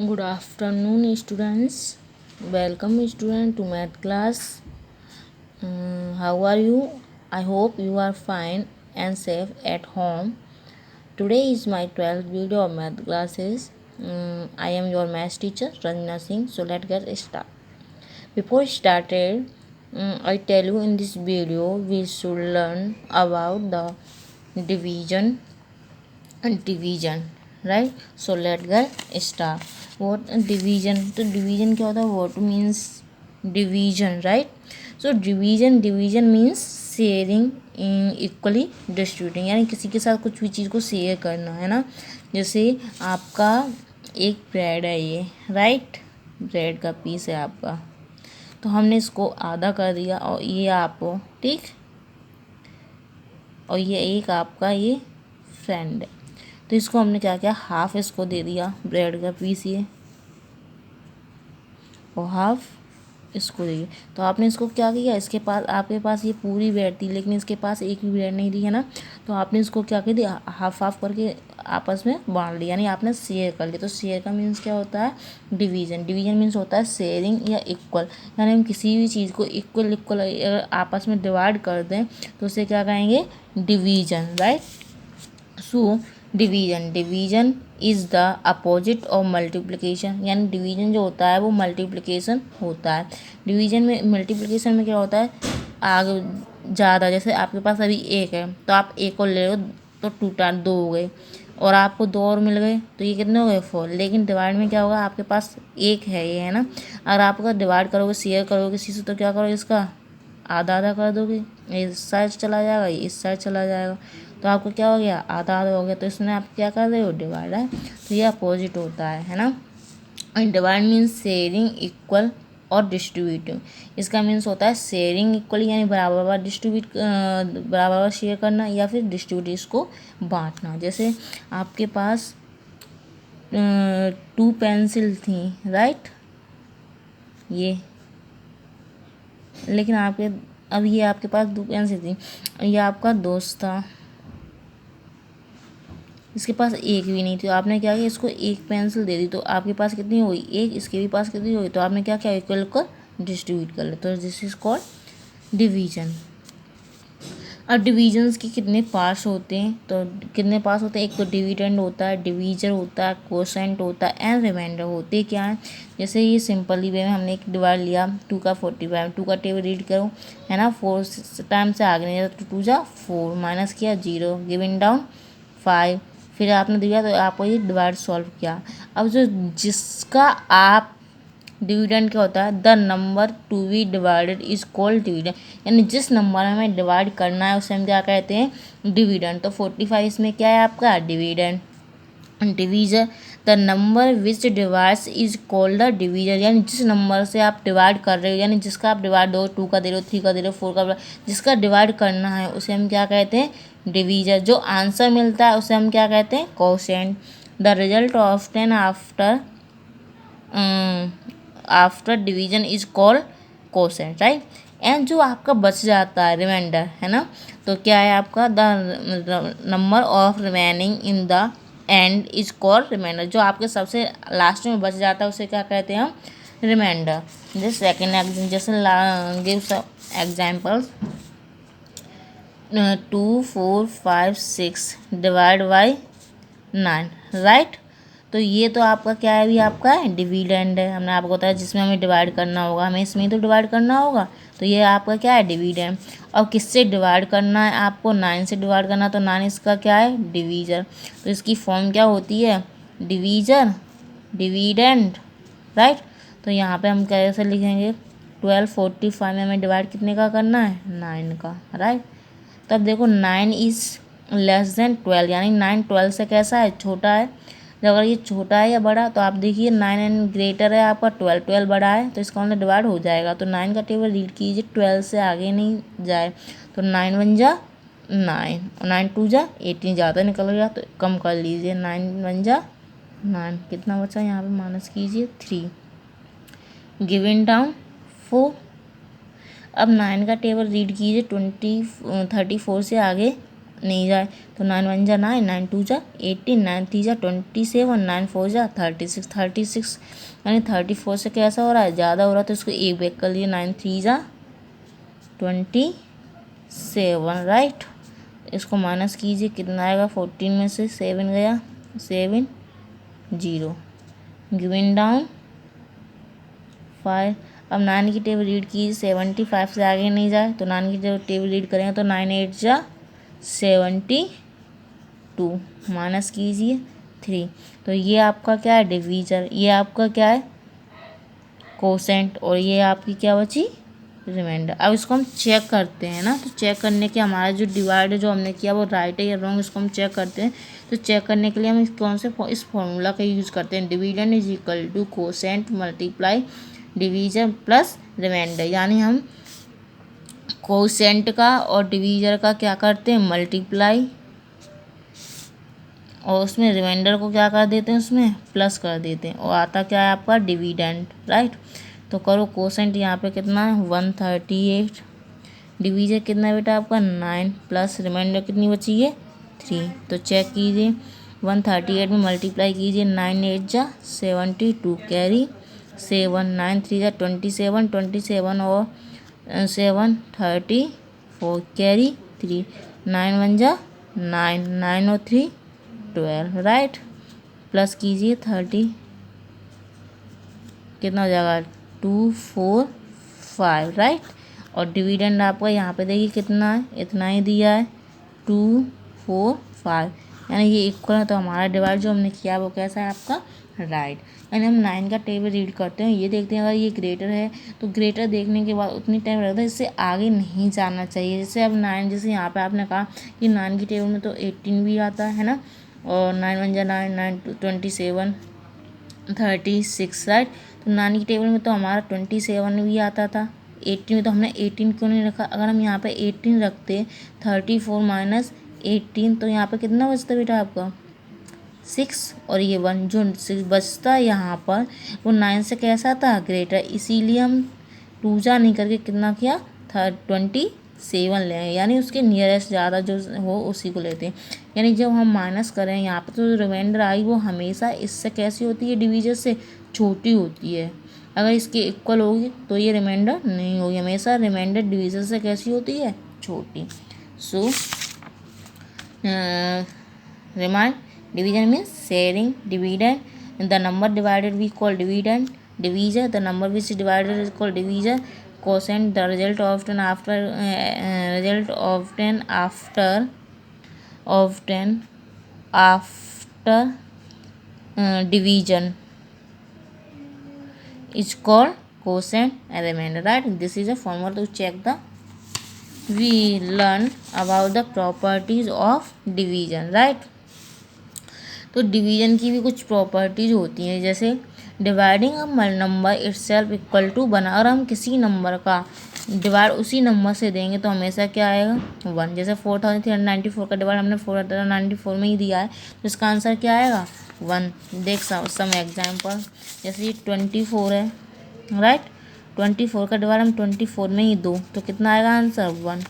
Good afternoon, students. Welcome, student, to math class. How are you? I hope you are fine and safe at home. Today is my 12th video of math classes. I am your math teacher, Ranjana Singh. So let's get started. Before started, I tell you in this video we should learn about the division and division, right? So let's get start. What division? तो division क्या होता है? What means division, right? So division means sharing in equally distributing, यानी किसी के साथ कुछ भी चीज़ को शेयर करना, है ना। जैसे आपका एक ब्रेड है ये, राइट, ब्रेड का पीस है आपका, तो हमने इसको आधा कर दिया और ये आपको, ठीक, और ये एक आपका ये फ्रेंड है, तो इसको हमने क्या किया, हाफ इसको दे दिया ब्रेड का पीस ये, और हाफ इसको दे दिया। तो आपने इसको क्या किया, इसके पास, आपके पास ये पूरी ब्रेड थी लेकिन इसके पास एक भी ब्रेड नहीं थी, है ना। तो आपने इसको क्या कर दिया, हाफ हाफ करके आपस में बांट लिया, यानी आपने शेयर कर लिया। तो शेयर का मीन्स क्या होता है, डिवीजन। डिवीजन मीन्स होता है शेयरिंग या इक्वल, यानी हम किसी भी चीज़ को इक्वल इक्वल अगर आपस में डिवाइड कर दें तो उसे क्या कहेंगे, division, right. So division is the opposite of multiplication, यानी डिवीजन जो होता है वो मल्टीप्लिकेशन होता है। डिवीजन में, मल्टीप्लिकेशन में क्या होता है, आगे ज़्यादा, जैसे आपके पास अभी एक है तो आप एक और ले लो तो टूटा, दो हो गए, और आपको दो और मिल गए तो ये कितने हो गए, 4। लेकिन डिवाइड में क्या होगा, आपके पास एक है ये, है ना। अगर आप अगर डिवाइड करोगे, शेयर करोगे किसी से, तो क्या करोगे, इसका आधा आधा कर दोगे, इस साइड चला जाएगा, इस साइड चला जाएगा, तो आपको क्या हो गया, आधा आधा हो गया। तो इसमें आप क्या कर रहे हो, डिवाइड है, तो ये अपोजिट होता है ना। And divide means sharing equal और डिस्ट्रीब्यूटिंग। इसका मीन्स होता है शेयरिंग इक्वली, यानी बराबर बराबर डिस्ट्रीब्यूट, बराबर बराबर शेयर करना, या फिर डिस्ट्रीब्यूट, इसको बांटना। जैसे आपके पास 2 पेंसिल थी, राइट, ये, लेकिन आपके, अब ये आपके पास 2 पेंसिल थी, ये आपका दोस्त था, इसके पास एक भी नहीं थी, तो आपने क्या किया, इसको एक पेंसिल दे दी, तो आपके पास कितनी हुई, एक, इसके भी पास कितनी हुई, तो आपने क्या किया, इक्वल कर डिस्ट्रीब्यूट कर लिया। तो दिस इज कॉल्ड डिवीजन। अब डिवीजन्स के कितने पार्ट्स होते हैं, तो कितने पार्ट्स होते हैं, एक तो डिविडेंड होता है, डिवीजर होता है, कोसेंट होता है, एंड रिमाइंडर होते क्या है। जैसे ये सिंपली वे में हमने एक डिवाइड लिया, 2 का 45, 2 का टेबल रीड करो, है ना, 4 टाइम से आगे नहीं जाता, तो 2 जा 4, माइनस किया 0, गिविंग डाउन 5, फिर आपने दिया तो आपको ये डिवाइड सॉल्व किया। अब जो जिसका आप डिविडेंड क्या होता है, the number to be divided is called dividend, यानी जिस नंबर में हमें डिवाइड करना है उसे हम क्या कहते हैं, डिविडेंड। तो 45 इसमें क्या है आपका, dividend. Divisor, the number which divides is called the divisor, यानी जिस नंबर से आप डिवाइड कर रहे हो, यानी जिसका आप डिवाइड दो, 2 का दे रहे हो, 3 का दे रहे हो, 4 का, जिसका डिवाइड करना है उसे हम क्या कहते हैं, डिवीजर। जो आंसर मिलता है उसे हम क्या कहते हैं, quotient. The result of 10 after division is called quotient, right. And जो आपका बच जाता है, रिमाइंडर, है ना, तो क्या है आपका, the number of remaining in the end is called reminder. जो आपके सबसे लास्ट में बच जाता है उसे क्या कहते हैं हम, रिमाइंडर। जैसे सेकेंड, जैसे give some examples, 2 4 5 6 divide by 9, right. तो ये तो आपका क्या है, अभी आपका डिविडेंड है, हमने आपको बताया जिसमें हमें डिवाइड करना होगा, हमें इसमें तो डिवाइड करना होगा, तो ये आपका क्या है, डिविडेंड। और किससे डिवाइड करना है आपको, 9 से डिवाइड करना, तो 9 इसका क्या है, डिवीजर। तो इसकी फॉर्म क्या होती है, डिवीजर, डिविडेंड, राइट। तो यहाँ पे हम कैसे लिखेंगे, 1245 में हमें डिवाइड कितने का करना है, 9 का, राइट। तब देखो 9 इज़ लेस देन 12, यानी 9 12 से कैसा है, छोटा है। जब अगर ये छोटा है या बड़ा, तो आप देखिए 9 एंड ग्रेटर है आपका 12, 12 बड़ा है, तो इसका मतलब डिवाइड हो जाएगा। तो 9 का टेबल रीड कीजिए, 12 से आगे नहीं जाए, तो 9 1 जा 9, 9 2 जा 18, ज़्यादा निकल गया तो कम कर लीजिए, 9 1 जा 9, कितना बचा यहाँ पे माइनस कीजिए 3, गिवन डाउन 4। अब 9 का टेबल रीड कीजिए, 34 से आगे नहीं जाए तो 9 1 जा 9, 9 2 जा 18, 9 3 जा 27, 9 4 जा 36 यानी 34 से कैसा हो रहा है, ज़्यादा हो रहा है, तो इसको एक बैक कर लिए, 9 3 जा 27, राइट। इसको माइनस कीजिए, कितना आएगा, 14 में से 7 गया, 7 0, गिविंग डाउन 5। अब 9 की टेबल रीड कीजिए, 75 से आगे नहीं जाए, तो 9 की टेबल रीड करेंगे तो 9 8 जा 72, माइनस कीजिए 3। तो ये आपका क्या है, डिवीजर, ये आपका क्या है, कोसेंट, और ये आपकी क्या बची, रिमाइंडर। अब इसको हम चेक करते हैं ना, तो चेक करने के हमारा जो डिवाइड जो हमने किया वो राइट है या रॉन्ग, इसको हम चेक करते हैं। तो चेक करने के लिए हम कौन से इस फॉर्मूला का यूज़ करते हैं, dividend is equal to quotient multiply divisor plus reminder, यानी हम कोसेंट का और डिवीजर का क्या करते हैं, मल्टीप्लाई, और उसमें रिमाइंडर को क्या कर देते हैं, उसमें प्लस कर देते हैं, और आता क्या है आपका, डिविडेंड, राइट। तो करो, कोसेंट यहाँ पे कितना है, 138, डिवीजर कितना है बेटा आपका, 9, प्लस रिमाइंडर कितनी बची है, 3। तो चेक कीजिए, 138 में मल्टीप्लाई कीजिए, 9 8 जा 72, कैरी 7, 9 3 जा 27, 27 और 7 34, कैरी 3, 9 1 जा 9, 9 और 3 12, राइट। प्लस कीजिए 30, कितना हो जाएगा, 2 4 5, राइट। और डिविडेंड आपका यहाँ पे देखिए कितना है, इतना ही दिया है, 2 4 5, यानी ये इक्वल है। तो हमारा डिवाइड जो हमने किया वो कैसा है आपका, राइट। यानी हम 9 का टेबल रीड करते हैं, ये देखते हैं अगर ये ग्रेटर है तो ग्रेटर देखने के बाद उतनी टाइम लगता है, इससे आगे नहीं जाना चाहिए। जैसे अब 9, जैसे यहाँ पे आपने कहा कि 9 की टेबल में तो 18 भी आता है ना, और 9 1 जा 9, 9 27 36, राइट। तो 9 की टेबल में तो हमारा 27 भी आता था, 18 में तो हमने 18 क्यों नहीं रखा, अगर हम यहाँ पे 18 रखते, 34 माइनस 18, तो यहाँ पे कितना बचता बेटा आपका, 6, और ये 1 जो 6 बचता है यहाँ पर वो 9 से कैसा था, ग्रेटर, इसीलिए हम 2 जा नहीं करके कितना किया, 27 लें, यानी उसके नियरेस्ट ज़्यादा जो हो उसी को लेते हैं। यानी जब हम माइनस करें यहाँ पर तो रिमाइंडर आई वो हमेशा इससे कैसी होती है, डिवीजर से छोटी होती है। अगर इसके इक्वल होगी तो ये रिमाइंडर नहीं होगी, हमेशा रिमाइंडर डिवीजर से कैसी होती है, छोटी। सो remind, division means sharing, dividend, the number divided we call dividend, divisor, the number which is divided is called divisor, quotient, the result often after division is called quotient and remainder, right. This is a formula to check the, we learn about the properties of division, right. तो division की भी कुछ properties होती हैं, जैसे dividing a number itself equal to 1, अगर हम किसी नंबर का डिवाइड उसी नंबर से देंगे तो हमेशा क्या आएगा, 1। जैसे 4394 का डिवाइड हमने 494 में ही दिया है, तो इसका आंसर क्या आएगा, 1। देख सम एग्जाम्पल, जैसे ये 24 है, राइट, 24 का डिवाइड हम 24 में ही दो तो कितना आएगा आंसर, 1।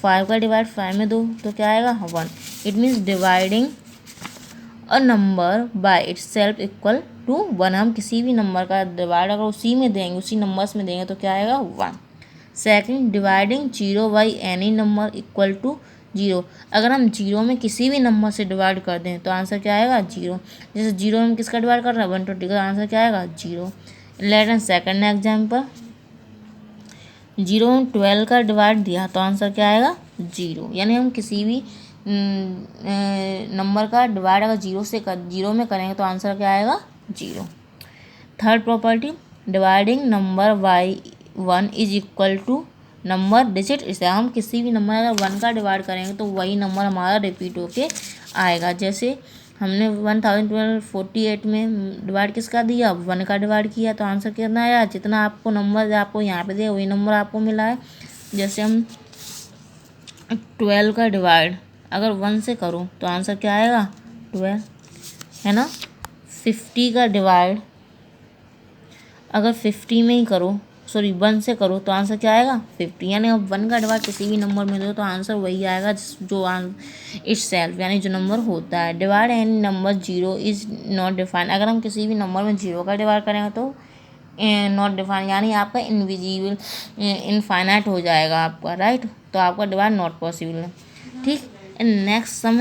5 का डिवाइड 5 में दो तो क्या आएगा, 1। It means dividing a number by itself equal to 1, हम किसी भी नंबर का डिवाइड अगर उसी में देंगे, उसी नंबर्स में देंगे तो क्या आएगा, 1। Second, dividing 0 by any number equal to 0, अगर हम 0 में किसी भी नंबर से डिवाइड कर दें तो आंसर क्या आएगा, 0। जैसे 0 में किसका डिवाइड कर रहा है, 120 का, आंसर क्या आएगा, 0। लेट सेकंड एग्जाम्पल, 0 में 12 का डिवाइड दिया तो आंसर क्या आएगा, 0। यानी हम किसी भी नंबर का डिवाइड अगर 0 में करेंगे तो आंसर क्या आएगा, 0। Third property, dividing number by 1 is equal to number digit, इसे हम किसी भी नंबर अगर 1 का डिवाइड करेंगे तो वही नंबर हमारा रिपीट होके आएगा। जैसे हमने 1048 में डिवाइड किसका दिया, 1 का डिवाइड किया तो आंसर कितना आया, जितना आपको नंबर आपको यहाँ पे दिया वही नंबर आपको मिला है। जैसे हम 12 का डिवाइड अगर 1 से करो तो आंसर क्या आएगा, 12, है ना। 50 का डिवाइड अगर 50 में ही करो, सॉरी 1 से करो तो आंसर क्या आएगा 50। यानी अब 1 का डिवाइड किसी भी नंबर में दो तो आंसर वही आएगा जो इट्स सेल्फ यानी जो नंबर होता है। Divide any number 0 is not defined, अगर हम किसी भी नंबर में 0 का डिवाइड करेंगे तो नॉट डिफाइंड यानी आपका इनविजिबल इनफाइनाइट हो जाएगा आपका, राइट। तो आपका डिवाइड नॉट पॉसिबल है, ठीक। Next sum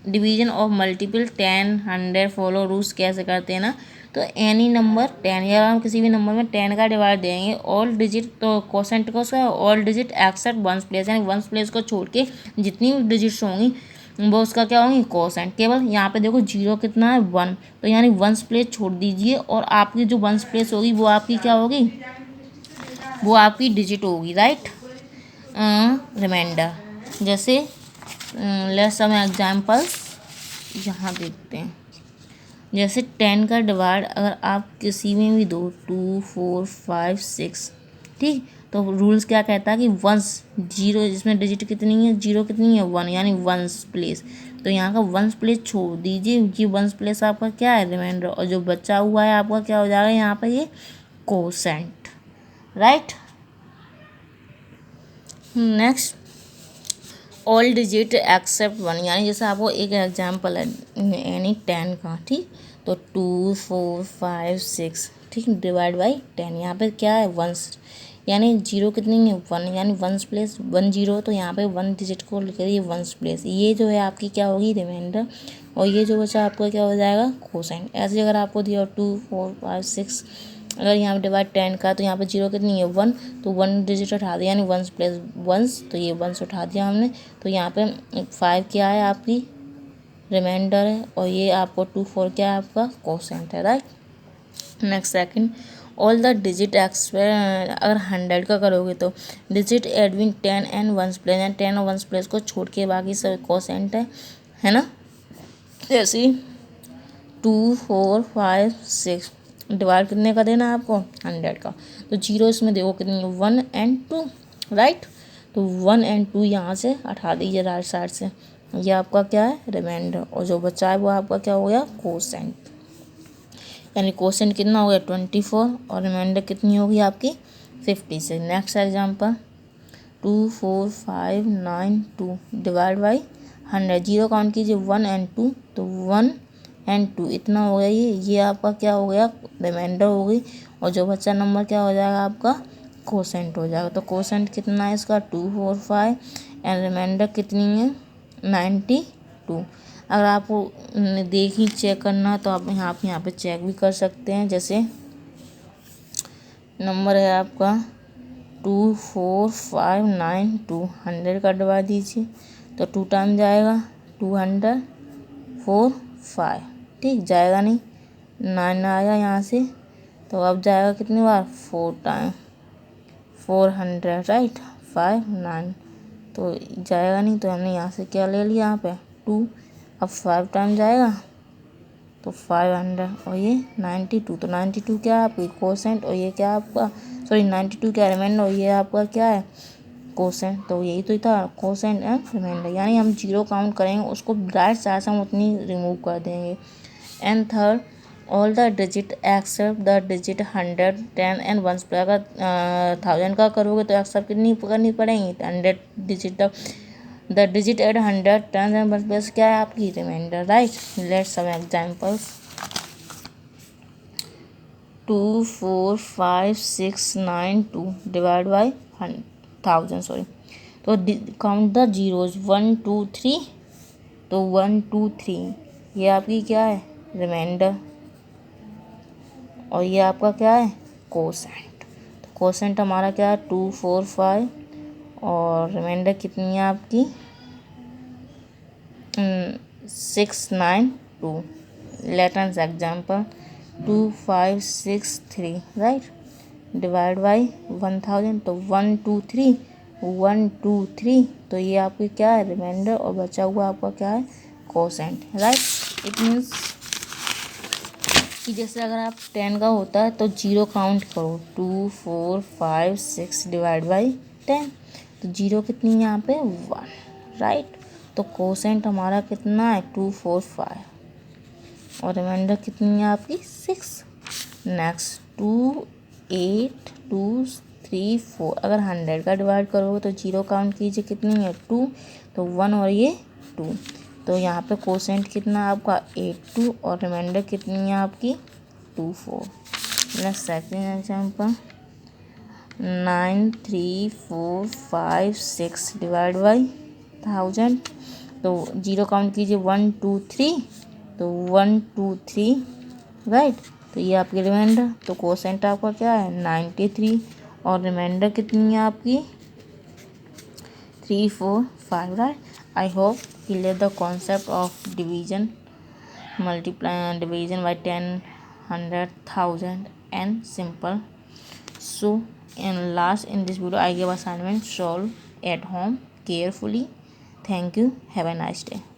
division of multiple 10 100 follow rules कैसे करते हैं ना। तो एनी नंबर 10 या हम किसी भी नंबर में 10 का डिवाइड देंगे ऑल डिजिट, तो कोसेंट को उसका all digit except ones place, यानी वंस प्लेस को छोड़ के जितनी भी डिजिट्स होंगी वो उसका क्या होंगी कोसेंट। केवल यहाँ पे देखो 0 कितना है 1, तो यानी वंस प्लेस छोड़ दीजिए और आपकी जो वंस प्लेस होगी वो आपकी क्या होगी, वो आपकी डिजिट होगी, राइट। रिमाइंडर जैसे लेट्स सम एग्जांपल्स यहाँ देखते हैं। जैसे 10 का डिवाइड अगर आप किसी में भी दो 2 4 5 6, ठीक। तो रूल्स क्या कहता है कि वंस 0 जिसमें डिजिट कितनी है 0 कितनी है 1 यानी वंस प्लेस, तो यहाँ का वंस प्लेस छोड़ दीजिए, ये वंस प्लेस आपका क्या है रिमाइंडर, और जो बचा हुआ है आपका क्या हो जाएगा यहाँ पर ये quotient, right. Next all digit except 1, यानी जैसे आपको एक एग्जांपल है यानी 10 का, ठीक। तो 2 4 5 6, ठीक, डिवाइड बाई 10, यहाँ पे क्या है वंस, यानी 0 कितनी है 1 यानी वंस प्लेस 1 0, तो यहाँ पे 1 डिजिट को करिए वंस प्लेस, ये जो है आपकी क्या होगी रिमाइंडर, और ये जो बचा आपका क्या हो जाएगा कोसेंट। ऐसे अगर आपको दिया 2 4 5 6, अगर यहाँ पे डिवाइड 10 का तो यहाँ पे 0 कितनी है 1, तो 1 डिजिट उठा दिया यानी वंस प्लेस वंस, तो ये वंस उठा दिया हमने, तो यहाँ पे 5 क्या है आपकी रिमाइंडर है, और ये आपको 2 4 क्या है आपका कोसेंट है, right. Next second all the digit अगर 100 का करोगे तो digit Edwin 10 and ones place, यानी 10 और वंस प्लेस को छोड़ के बाकी सब कोसेंट है ना। जैसे 2 4 5 6 डिवाइड कितने का देना है आपको 100 का, तो 0 इसमें देखो कितनी 1 एंड 2, राइट। तो 1 एंड 2 यहाँ से हटा दीजिए राइट साइड से, ये आपका क्या है रिमाइंडर, और जो बचा है वो आपका क्या हो गया कोसेंट, यानी कोसेंट कितना हो गया 24 और रिमाइंडर कितनी होगी आपकी 50 से। Next example 2 4 5 9 2 divide by 100, 0 count कीजिए 1 एंड 2, तो 1 एंड 2 इतना हो गया, ये आपका क्या हो गया रिमाइंडर हो गई, और जो बच्चा नंबर क्या हो जाएगा आपका कोसेंट हो जाएगा। तो कोसेंट कितना है इसका 2 4 5 एंड रिमाइंडर कितनी है 92। अगर आपको देखी चेक करना तो आप यहाँ पे चेक भी कर सकते हैं। जैसे नंबर है आपका 2 4 5 9 2, 100 का डिवाइड दीजिए तो 2 टाइम जाएगा 200 4 5, ठीक, जाएगा नहीं 9 आया यहाँ से, तो अब जाएगा कितनी बार 4 टाइम 400, राइट 5 9, तो जाएगा नहीं, तो हमने यहाँ से क्या ले लिया यहाँ पे 2, अब 5 टाइम जाएगा तो 500 और ये 92, तो 92 क्या है आपकी कोसेंट, और ये क्या आपका सॉरी 92 क्या रिमाइंडर, और ये आपका क्या है कोसेंट, तो यही तो था कोसेंट एंड रिमाइंडर, यानी हम 0 काउंट करेंगे उसको राइट साइड से हम उतनी रिमूव कर देंगे। And third all the digit except the digit 100 10 and ones place, अगर 1000 का करोगे तो एक्सेप्ट कितनी करनी पड़ेंगी 100 digit, the digit at 100 10 and ones place क्या है आपकी reminder, right. Let's some examples 2 4 5 6 9 2 divide by 1000 sorry, तो काउंट द जीरोज 1 2 3, तो 1 2 3 ये आपकी क्या है रिमाइंडर, और ये आपका क्या है कोसेंट। तो कोसेंट हमारा क्या है 2 4 5 और रिमाइंडर कितनी है आपकी 6 9 2। Laitance example 2 5 6 3, right, divide by 1000, तो 1 2 3 1 2 3, तो ये आपकी क्या है रिमाइंडर, और बचा हुआ आपका क्या है कोसेंट, राइट। इट मीन्स कि जैसे अगर आप 10 का होता है तो 0 काउंट करो 2 4 5 6 डिवाइड बाई 10, तो 0 कितनी है यहाँ पे 1, राइट। तो कोसेंट हमारा कितना है 2 4 5 और रिमाइंडर कितनी है आपकी 6। नेक्स्ट 2 8 2 3 4। अगर 100 का डिवाइड करोगे तो जीरो काउंट कीजिए कितनी है 2, तो 1 और ये 2। तो यहाँ पे कोसेंट कितना आपका 82 और रिमाइंडर कितनी है आपकी 24। Next second example 93456 divide by 1000। तो जीरो काउंट कीजिए 1 2 3, तो 1 2 3 राइट। तो ये आपकी रिमाइंडर, तो कोसेंट आपका क्या है 93 और रिमाइंडर कितनी है आपकी 345 right. I hope clear the concept of division, multiply division by 10, 100, 1000 and simple. So in this video I give assignment, solve at home carefully. Thank you, have a nice day.